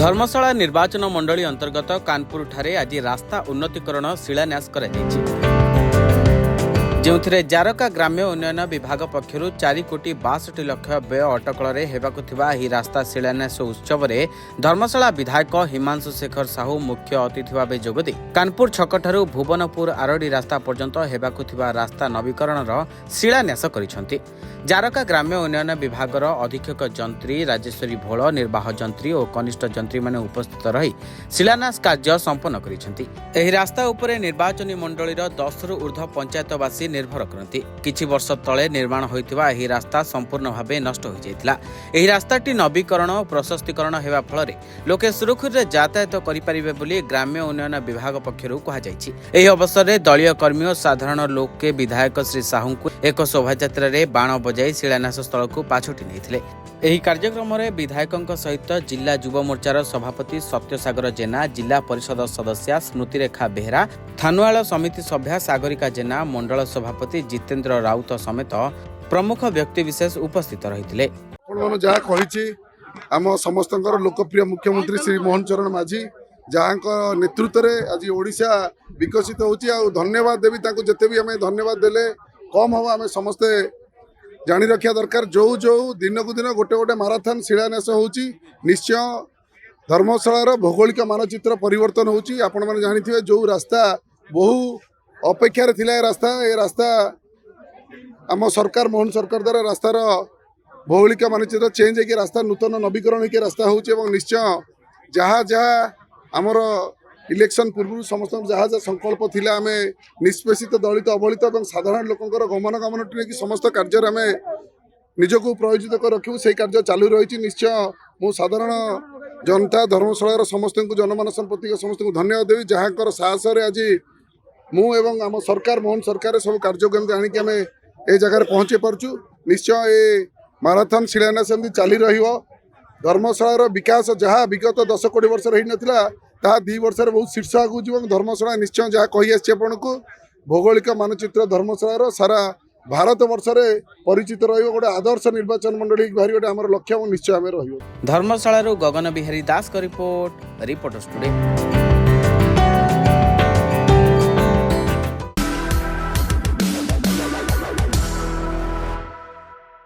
धर्मशाला निर्वाचन मंडली अंतर्गत कानपुर ठारे आज रास्ता उन्नतीकरण शिलान्यास कराଯାଇଛି। जो जारका ग्राम्य उन्नयन विभाग पक्षर 4,62,00,000 व्यय अटकल हेबाकुथिबा एही रास्ता शिलान्यास उत्सव में धर्मशाला विधायक हिमांशु शेखर साहू मुख्य अतिथि भाव जोगदे कानपुर छकठारु भुवनपुर आरडी रास्ता पर्यंत हेबाकुथिबा रास्ता नवीकरणर शिलान्यास करिसेंति। जारका ग्राम्य उन्नयन विभागर अधीक्षक जंत्री राजेश्वरी भोल, निर्वाह जंत्री और कनिष्ठ जंत्री माने उपस्थित रही शिलान्यास कार्य संपन्न करिसेंति। एही रास्ता उपरे निर्वाचनी मंडलीर 10 रु ऊर्ध्व पंचायतवासी निर्भर करती। किछि वर्ष तले निर्माण होइतिबा एही रास्ता संपूर्ण भावे नष्ट हो जाइतिला। एही रास्ताटी नवीकरण और प्रशस्तीकरण हेबा फଳରେ लोके सुरक्षित यातायात करि परिबे बोली ग्राम्य उन्नयन विभाग पक्षरु कहा जाइछि। एही अवसर रे दलीय कर्मी और साधारण लोक के विधायक श्री साहू को एक शोभायात्रा रे बाण बजाई शिलान्यास स्थल को पाछोटी नेथिले। एही कार्यक्रम रे विधायकक सहित जिला युवा मोर्चार सभापति सत्यसागर जेना, जिला परिषद सदस्या स्मृतिरेखा बेहरा, थानुआल समिति सभ्या सागरिका जेना, मंडल सभापति जितेंद्र राउत समेत प्रमुख व्यक्तिविशेष उपस्थित रहिथिले। जहाँ कही आम समस्त लोकप्रिय मुख्यमंत्री श्री मोहन चरण माझी जहाँ नेतृत्व में आज ओडिशा विकसित होची। धन्यवाद देवी जिते भी आम धन्यवाद देले कम हम आम समस्ते जानी रखा दरकार। जो जो दिन को दिन गोटे गोटे माराथन शिलान्यास होची। निश्चय धर्मशालार भौगोलिक मानचित्र परिवर्तन होची। आपण माने जानिथिबे जो रास्ता बहु अपेक्षार थिला ए रास्ता आम सरकार मोहन सरकार द्वारा रास्तार भौगोलिक मानचित्र चेंज होकर रास्ता नूतन नवीकरण होकर रास्ता होची। एवं निश्चय जहाँ जहाँ आमर इलेक्शन पूर्व समस्त जहाँ जहाँ संकल्प थिला आम निष्पेषित दलित अवहेलित और साधारण लोकंर गमनागमन कि समस्त कार्य आम निजक प्रयोजित कर रखू से कार्य चालू रही। निश्चय मु साधारण जनता धर्मशालार समस्त जनमानस प्रति समस्त धन्यवाद देवी जहाँ साहस आज मु एवं आम सरकार मोहन सरकार सब कार्यक्रम आणिक आम ए जगह पहुँचे पार्चु। निश्चय ए माराथन शिलान्यास चली रही। धर्मशालार विकास जहाँ विगत 10 कोटी वर्ष रही नाला ता 2 वर्ष बहुत शीर्ष आगू जीव। धर्मशाला निश्चय जहाँ कही आपन को भौगोलिक मानचित्र धर्मशालार सारा भारत वर्ष में परिचित रही गोटे आदर्श निर्वाचन मंडली भारी गोटे आम लक्ष्य निश्चय आम रही। धर्मशाला गगन बिहारी दास का रिपोर्ट, रिपोर्टर्स टुडे।